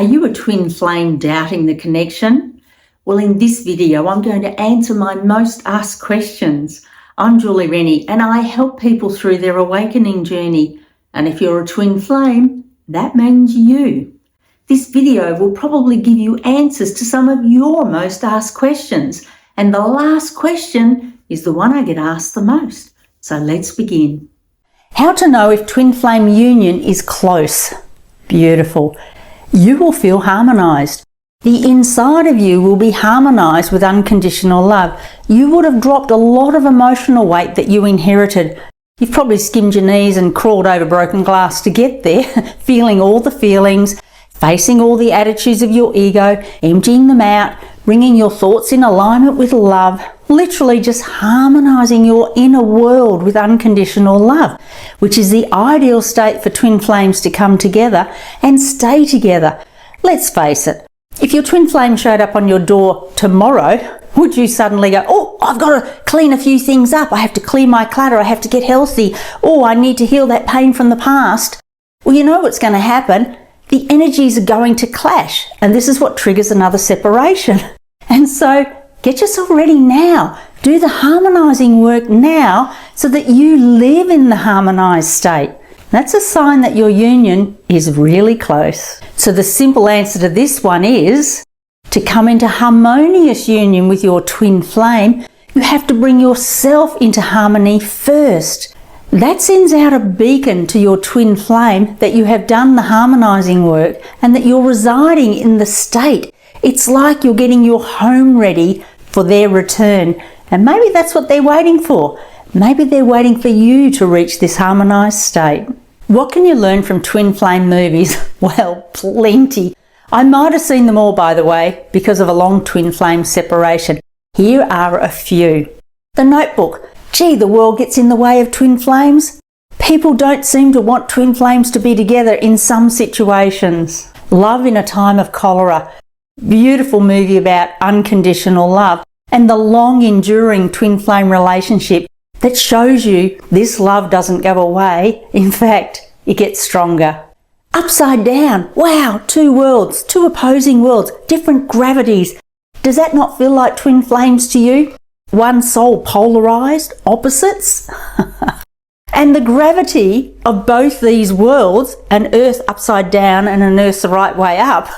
Are you a twin flame doubting the connection? Well, in this video, I'm going to answer my most asked questions. I'm Julie Rennie and I help people through their awakening journey. And if you're a twin flame, that means you. This video will probably give you answers to some of your most asked questions. And the last question is the one I get asked the most. So let's begin. How to know if twin flame union is close? Beautiful. You will feel harmonized. The inside of you will be harmonized with unconditional love. You would have dropped a lot of emotional weight that you inherited. You've probably skimmed your knees and crawled over broken glass to get there, feeling all the feelings, facing all the attitudes of your ego, emptying them out, bringing your thoughts in alignment with love, literally just harmonizing your inner world with unconditional love, which is the ideal state for twin flames to come together and stay together. Let's face it, if your twin flame showed up on your door tomorrow, would you suddenly go, oh, I've got to clean a few things up, I have to clear my clutter, I have to get healthy, oh, I need to heal that pain from the past? Well, you know what's going to happen. The energies are going to clash, and this is what triggers another separation. And so get yourself ready now. Do the harmonizing work now so that you live in the harmonized state. That's a sign that your union is really close. So the simple answer to this one is to come into harmonious union with your twin flame, you have to bring yourself into harmony first. That sends out a beacon to your twin flame that you have done the harmonizing work and that you're residing in the state. It's like you're getting your home ready for their return. And maybe that's what they're waiting for. Maybe they're waiting for you to reach this harmonized state. What can you learn from twin flame movies? Well, plenty. I might have seen them all, by the way, because of a long twin flame separation. Here are a few. The Notebook. Gee, the world gets in the way of twin flames. People don't seem to want twin flames to be together in some situations. Love in a Time of Cholera. Beautiful movie about unconditional love and the long enduring twin flame relationship that shows you this love doesn't go away. In fact, it gets stronger. Upside Down. Wow, two worlds, two opposing worlds, different gravities. Does that not feel like twin flames to you? One soul polarized, opposites. And the gravity of both these worlds, an earth upside down and an earth the right way up,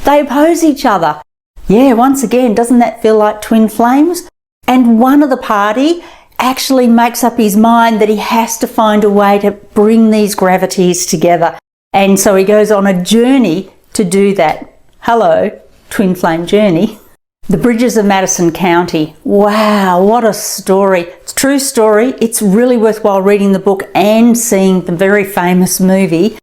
they oppose each other. Yeah, once again, doesn't that feel like twin flames? And one of the party actually makes up his mind that he has to find a way to bring these gravities together. And so he goes on a journey to do that. Hello, twin flame journey. The Bridges of Madison County. Wow, what a story. It's a true story. It's really worthwhile reading the book and seeing the very famous movie.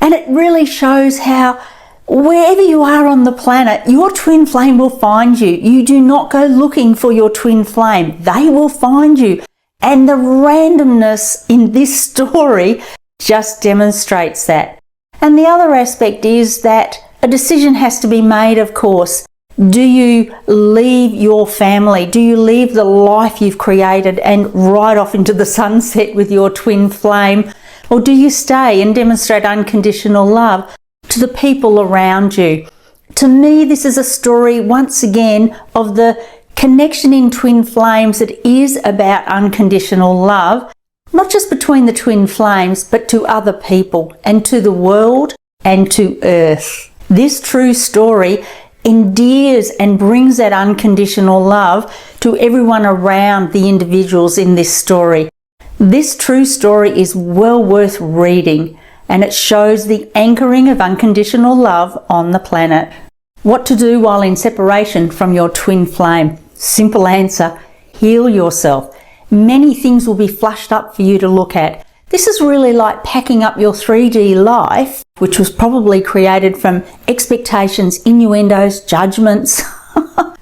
And it really shows how wherever you are on the planet, your twin flame will find you. You do not go looking for your twin flame. They will find you. And the randomness in this story just demonstrates that. And the other aspect is that a decision has to be made, of course. Do you leave your family? Do you leave the life you've created and ride off into the sunset with your twin flame? Or do you stay and demonstrate unconditional love to the people around you? To me, this is a story, once again, of the connection in twin flames that is about unconditional love, not just between the twin flames, but to other people and to the world and to Earth. This true story endears and brings that unconditional love to everyone around the individuals in this story. This true story is well worth reading, and it shows the anchoring of unconditional love on the planet. What to do while in separation from your twin flame? Simple answer, heal yourself. Many things will be flushed up for you to look at. This is really like packing up your 3D life, which was probably created from expectations, innuendos, judgments,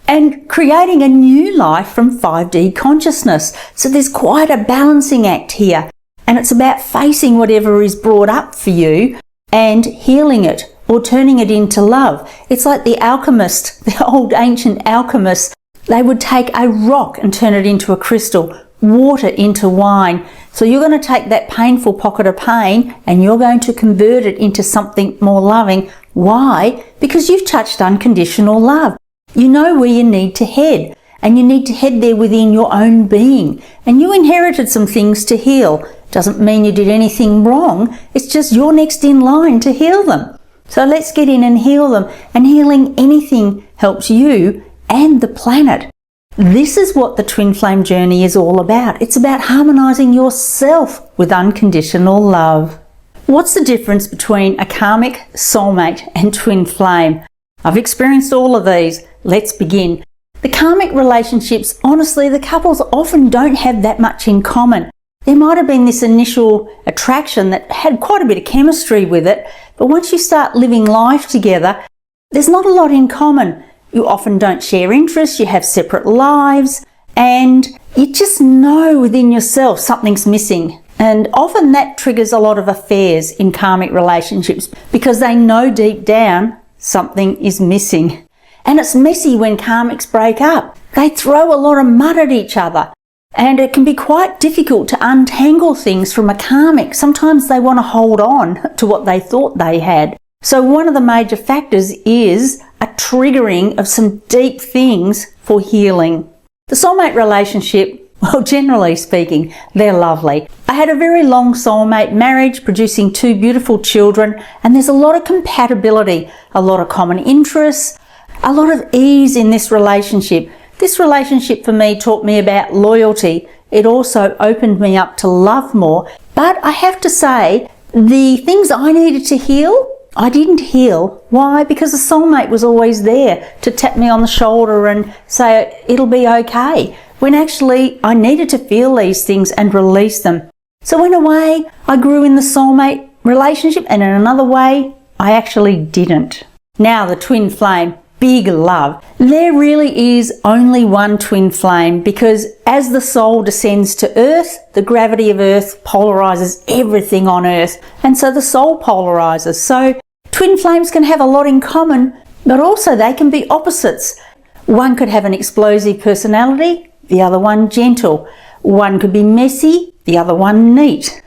and creating a new life from 5D consciousness. So there's quite a balancing act here. And it's about facing whatever is brought up for you and healing it or turning it into love. It's like the alchemist, the old ancient alchemists. They would take a rock and turn it into a crystal, water into wine. So you're going to take that painful pocket of pain and you're going to convert it into something more loving Why? Because you've touched unconditional love. You know where you need to head, and you need to head there within your own being. And you inherited some things to heal. Doesn't mean you did anything wrong. It's just you're next in line to heal them. So let's get in and heal them. And healing anything helps you and the planet. This is what the twin flame journey is all about. It's about harmonizing yourself with unconditional love. What's the difference between a karmic, soulmate and twin flame? I've experienced all of these. Let's begin. The karmic relationships, honestly, the couples often don't have that much in common. There might have been this initial attraction that had quite a bit of chemistry with it, but once you start living life together, there's not a lot in common. You often don't share interests, you have separate lives, and you just know within yourself something's missing. And often that triggers a lot of affairs in karmic relationships because they know deep down something is missing. And it's messy when karmics break up. They throw a lot of mud at each other. And it can be quite difficult to untangle things from a karmic. Sometimes they want to hold on to what they thought they had. So one of the major factors is a triggering of some deep things for healing. The soulmate relationship, well, generally speaking, they're lovely. I had a very long soulmate marriage producing 2 beautiful children, and there's a lot of compatibility, a lot of common interests, a lot of ease in this relationship. This relationship for me taught me about loyalty. It also opened me up to love more. But I have to say, the things I needed to heal, I didn't heal. Why? Because the soulmate was always there to tap me on the shoulder and say, it'll be okay. When actually I needed to feel these things and release them. So in a way, I grew in the soulmate relationship, and in another way, I actually didn't. Now the twin flame. Big love. There really is only one twin flame because as the soul descends to earth, the gravity of earth polarizes everything on earth, and so the soul polarizes. So twin flames can have a lot in common, but also they can be opposites. One could have an explosive personality, the other one gentle. One could be messy, the other one neat.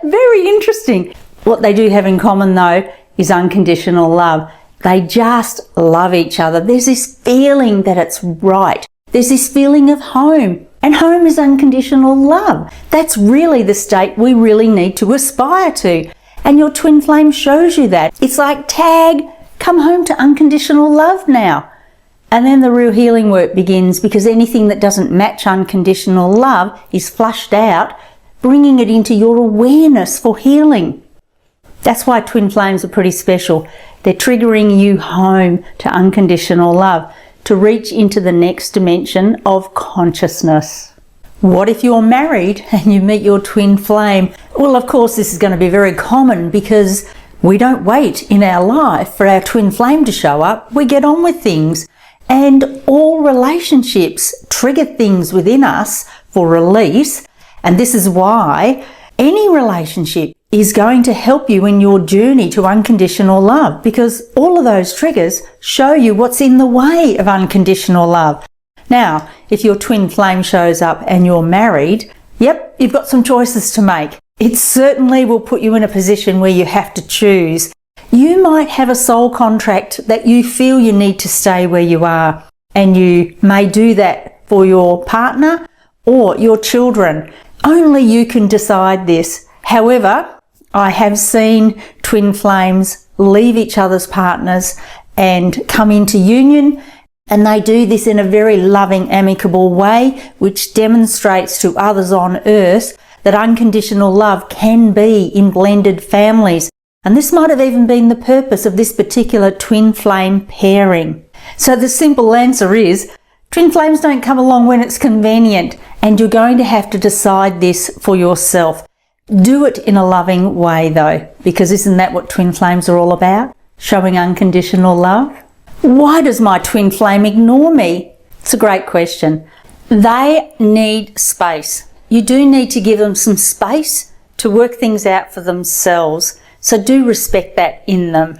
Very interesting. What they do have in common though is unconditional love. They just love each other. There's this feeling that it's right. There's this feeling of home. And home is unconditional love. That's really the state we really need to aspire to. And your twin flame shows you that. It's like, tag, come home to unconditional love now. And then the real healing work begins because anything that doesn't match unconditional love is flushed out, bringing it into your awareness for healing. That's why twin flames are pretty special. They're triggering you home to unconditional love, to reach into the next dimension of consciousness. What if you're married and you meet your twin flame? Well, of course, this is going to be very common because we don't wait in our life for our twin flame to show up. We get on with things. And all relationships trigger things within us for release. And this is why any relationship is going to help you in your journey to unconditional love, because all of those triggers show you what's in the way of unconditional love. Now, if your twin flame shows up and you're married, yep, you've got some choices to make. It certainly will put you in a position where you have to choose. You might have a soul contract that you feel you need to stay where you are, and you may do that for your partner or your children. Only you can decide this. However, I have seen twin flames leave each other's partners and come into union, and they do this in a very loving, amicable way, which demonstrates to others on earth that unconditional love can be in blended families. And this might have even been the purpose of this particular twin flame pairing. So the simple answer is, twin flames don't come along when it's convenient, and you're going to have to decide this for yourself. Do it in a loving way though, because isn't that what twin flames are all about? Showing unconditional love. Why does my twin flame ignore me? It's a great question. They need space. You do need to give them some space to work things out for themselves. So do respect that in them.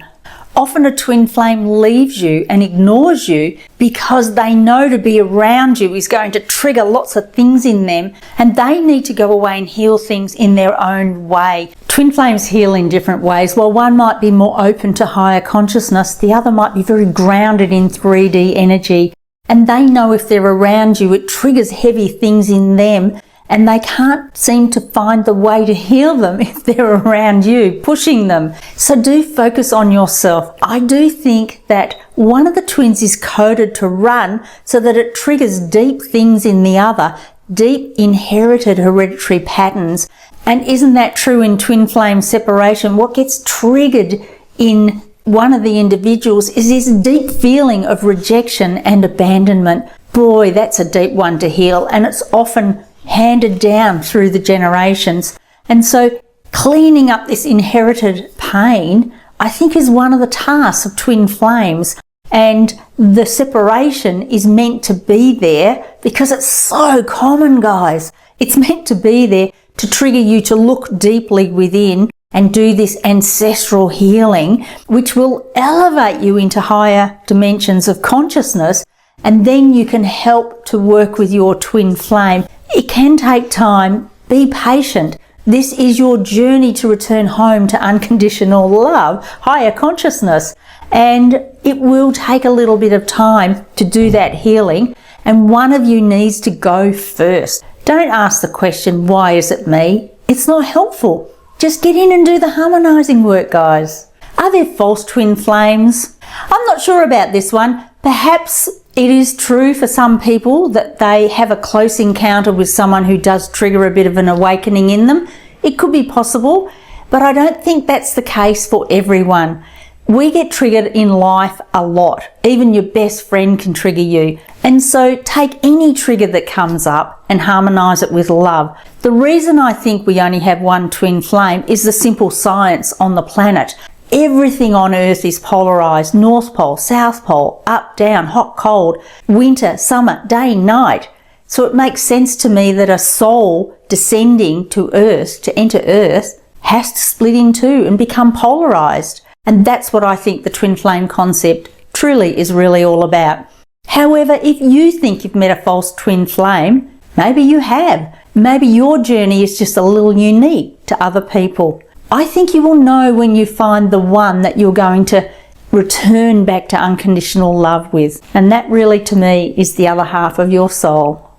Often a twin flame leaves you and ignores you because they know to be around you is going to trigger lots of things in them, and they need to go away and heal things in their own way. Twin flames heal in different ways. While one might be more open to higher consciousness, the other might be very grounded in 3D energy. And they know if they're around you, it triggers heavy things in them, and they can't seem to find the way to heal them if they're around you, pushing them. So do focus on yourself. I do think that one of the twins is coded to run so that it triggers deep things in the other, deep inherited hereditary patterns. And isn't that true in twin flame separation? What gets triggered in one of the individuals is this deep feeling of rejection and abandonment. Boy, that's a deep one to heal, and it's often handed down through the generations. And so cleaning up this inherited pain, I think, is one of the tasks of twin flames. And the separation is meant to be there because it's so common, guys. It's meant to be there to trigger you to look deeply within and do this ancestral healing, which will elevate you into higher dimensions of consciousness, and then you can help to work with your twin flame. It can take time. Be patient. This is your journey to return home to unconditional love, higher consciousness, and it will take a little bit of time to do that healing, and one of you needs to go first. Don't ask the question, why is it me? It's not helpful. Just get in and do the harmonizing work, guys. Are there false twin flames? I'm not sure about this one. Perhaps it is true for some people that they have a close encounter with someone who does trigger a bit of an awakening in them. It could be possible, but I don't think that's the case for everyone. We get triggered in life a lot. Even your best friend can trigger you. And so take any trigger that comes up and harmonize it with love. The reason I think we only have one twin flame is the simple science on the planet. Everything on Earth is polarized: North Pole, South Pole, up, down, hot, cold, winter, summer, day, night. So it makes sense to me that a soul descending to Earth, to enter Earth, has to split in two and become polarized. And that's what I think the twin flame concept truly is really all about. However, if you think you've met a false twin flame, maybe you have. Maybe your journey is just a little unique to other people. I think you will know when you find the one that you're going to return back to unconditional love with. And that really, to me, is the other half of your soul.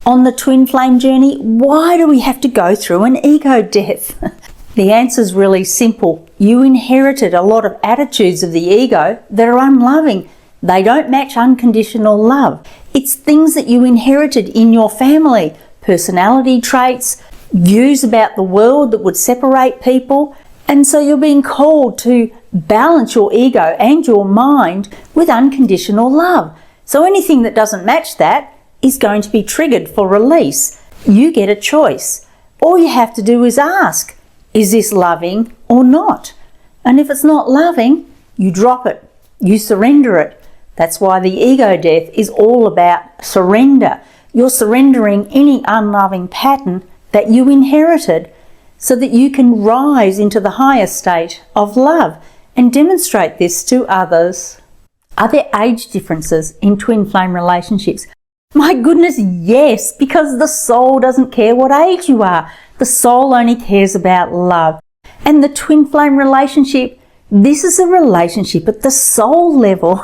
On the twin flame journey, why do we have to go through an ego death? The answer is really simple. You inherited a lot of attitudes of the ego that are unloving. They don't match unconditional love. It's things that you inherited in your family, personality traits, views about the world that would separate people. And so you're being called to balance your ego and your mind with unconditional love. So anything that doesn't match that is going to be triggered for release. You get a choice. All you have to do is ask, is this loving or not? And if it's not loving, you drop it. You surrender it. That's why the ego death is all about surrender. You're surrendering any unloving pattern that you inherited so that you can rise into the higher state of love and demonstrate this to others. Are there age differences in twin flame relationships? My goodness, yes, because the soul doesn't care what age you are. The soul only cares about love. And the twin flame relationship, this is a relationship at the soul level.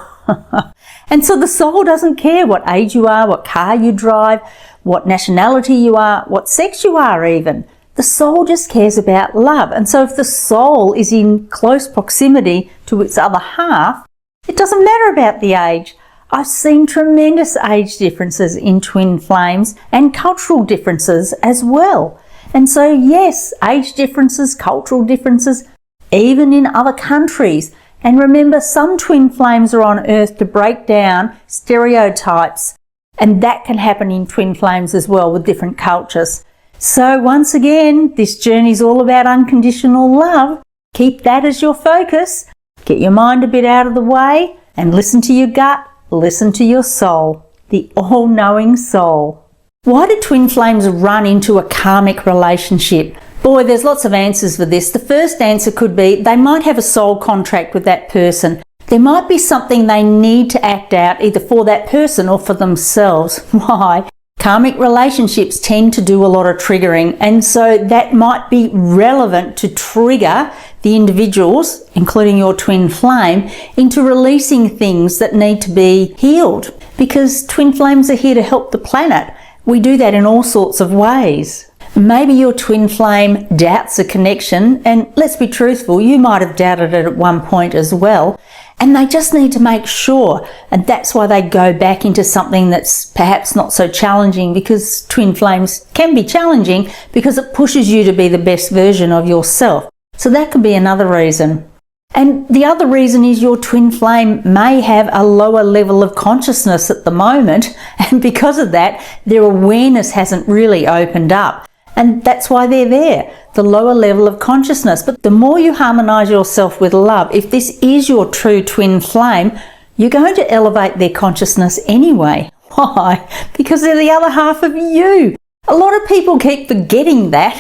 And so the soul doesn't care what age you are, what car you drive, what nationality you are, what sex you are even. The soul just cares about love. And so if the soul is in close proximity to its other half, it doesn't matter about the age. I've seen tremendous age differences in twin flames and cultural differences as well. And so yes, age differences, cultural differences, even in other countries. And remember, some twin flames are on Earth to break down stereotypes, and that can happen in twin flames as well with different cultures. So once again, this journey is all about unconditional love. Keep that as your focus. Get your mind a bit out of the way and listen to your gut, listen to your soul, the all-knowing soul. Why do twin flames run into a karmic relationship? Boy, there's lots of answers for this. The first answer could be they might have a soul contract with that person. There might be something they need to act out either for that person or for themselves. Why? Karmic relationships tend to do a lot of triggering, and so that might be relevant to trigger the individuals, including your twin flame, into releasing things that need to be healed, because twin flames are here to help the planet. We do that in all sorts of ways. Maybe your twin flame doubts a connection, and let's be truthful, you might have doubted it at one point as well, and they just need to make sure, and that's why they go back into something that's perhaps not so challenging, because twin flames can be challenging because it pushes you to be the best version of yourself. So that could be another reason. And the other reason is your twin flame may have a lower level of consciousness at the moment, and because of that, their awareness hasn't really opened up. And that's why they're there, the lower level of consciousness. But the more you harmonize yourself with love, if this is your true twin flame, you're going to elevate their consciousness anyway. Why? Because they're the other half of you. A lot of people keep forgetting that.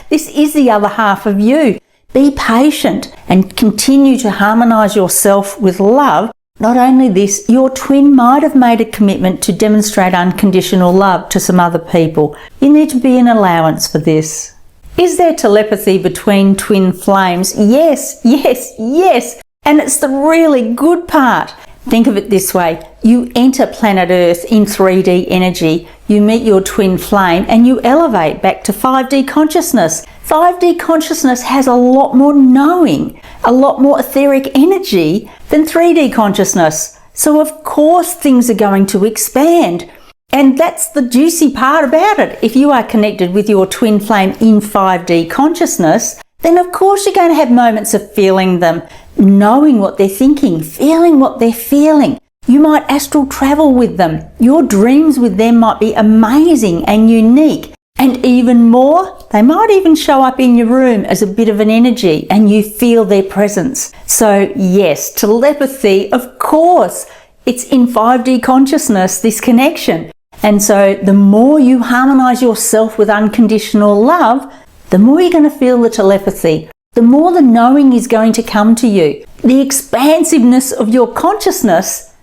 This is the other half of you. Be patient and continue to harmonize yourself with love. Not only this, your twin might have made a commitment to demonstrate unconditional love to some other people. You need to be an allowance for this. Is there telepathy between twin flames? Yes, yes, yes. And it's the really good part. Think of it this way. You enter planet Earth in 3D energy. You meet your twin flame and you elevate back to 5D consciousness. 5D consciousness has a lot more knowing, a lot more etheric energy than 3D consciousness. So of course things are going to expand. And that's the juicy part about it. If you are connected with your twin flame in 5D consciousness, then of course you're going to have moments of feeling them, knowing what they're thinking, feeling what they're feeling. You might astral travel with them. Your dreams with them might be amazing and unique. And even more, they might even show up in your room as a bit of an energy and you feel their presence. So yes, telepathy, of course, it's in 5D consciousness, this connection. And so the more you harmonize yourself with unconditional love, the more you're going to feel the telepathy, the more the knowing is going to come to you. The expansiveness of your consciousness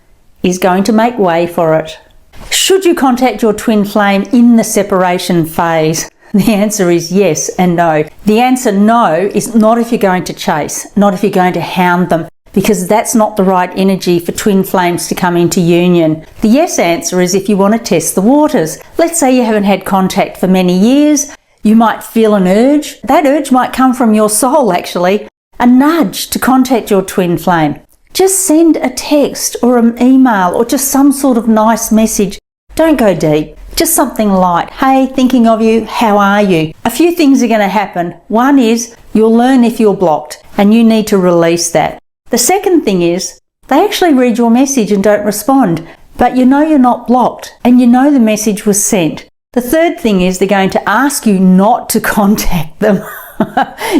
is going to make way for it. Should you contact your twin flame in the separation phase? The answer is yes and no. The answer no is not if you're going to chase, not if you're going to hound them, because that's not the right energy for twin flames to come into union. The yes answer is if you want to test the waters. Let's say you haven't had contact for many years. You might feel an urge. That urge might come from your soul, actually, a nudge to contact your twin flame. Just send a text or an email or just some sort of nice message. Don't go deep, just something light. Hey, thinking of you, how are you? A few things are going to happen. One is you'll learn if you're blocked and you need to release that. The second thing is they actually read your message and don't respond, but you know you're not blocked and you know the message was sent. The third thing is they're going to ask you not to contact them.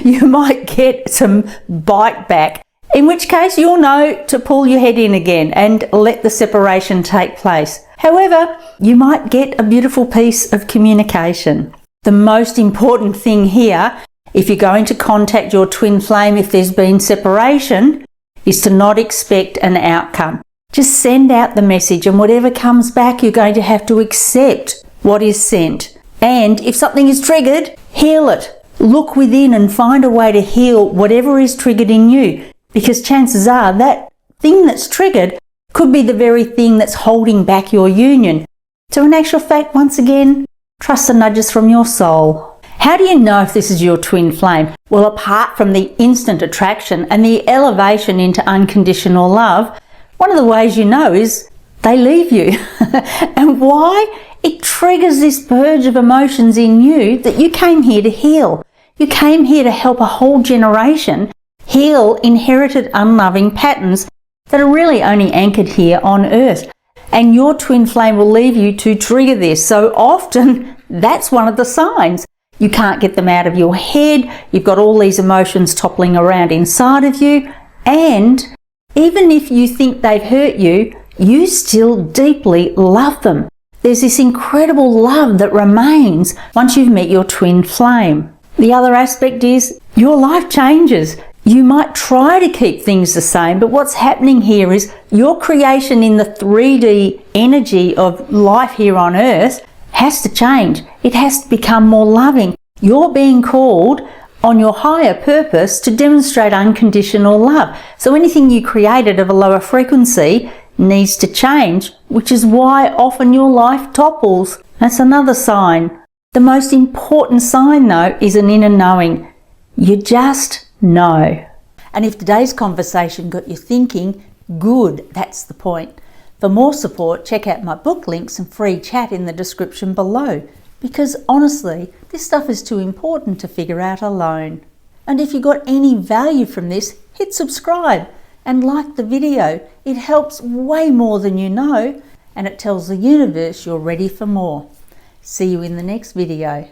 You might get some bite back, in which case you'll know to pull your head in again and let the separation take place. However, you might get a beautiful piece of communication. The most important thing here, if you're going to contact your twin flame if there's been separation, is to not expect an outcome. Just send out the message, and whatever comes back, you're going to have to accept what is sent. And if something is triggered, heal it. Look within and find a way to heal whatever is triggered in you, because chances are that thing that's triggered could be the very thing that's holding back your union. So in actual fact, once again, trust the nudges from your soul. How do you know if this is your twin flame? Well, apart from the instant attraction and the elevation into unconditional love, one of the ways you know is they leave you. And why? It triggers this purge of emotions in you that you came here to heal. You came here to help a whole generation heal inherited unloving patterns that are really only anchored here on Earth. And your twin flame will leave you to trigger this. So often, that's one of the signs. You can't get them out of your head. You've got all these emotions toppling around inside of you. And even if you think they've hurt you, you still deeply love them. There's this incredible love that remains once you've met your twin flame. The other aspect is your life changes. You might try to keep things the same, but what's happening here is your creation in the 3D energy of life here on Earth, has to change. It has to become more loving. You're being called on your higher purpose to demonstrate unconditional love. So anything you created of a lower frequency needs to change, which is why often your life topples. That's another sign. The most important sign, though, is an inner knowing. You just know. And if today's conversation got you thinking, good, that's the point. For more support, check out my book links and free chat in the description below, because honestly, this stuff is too important to figure out alone. And if you got any value from this, hit subscribe and like the video. It helps way more than you know, and it tells the universe you're ready for more. See you in the next video.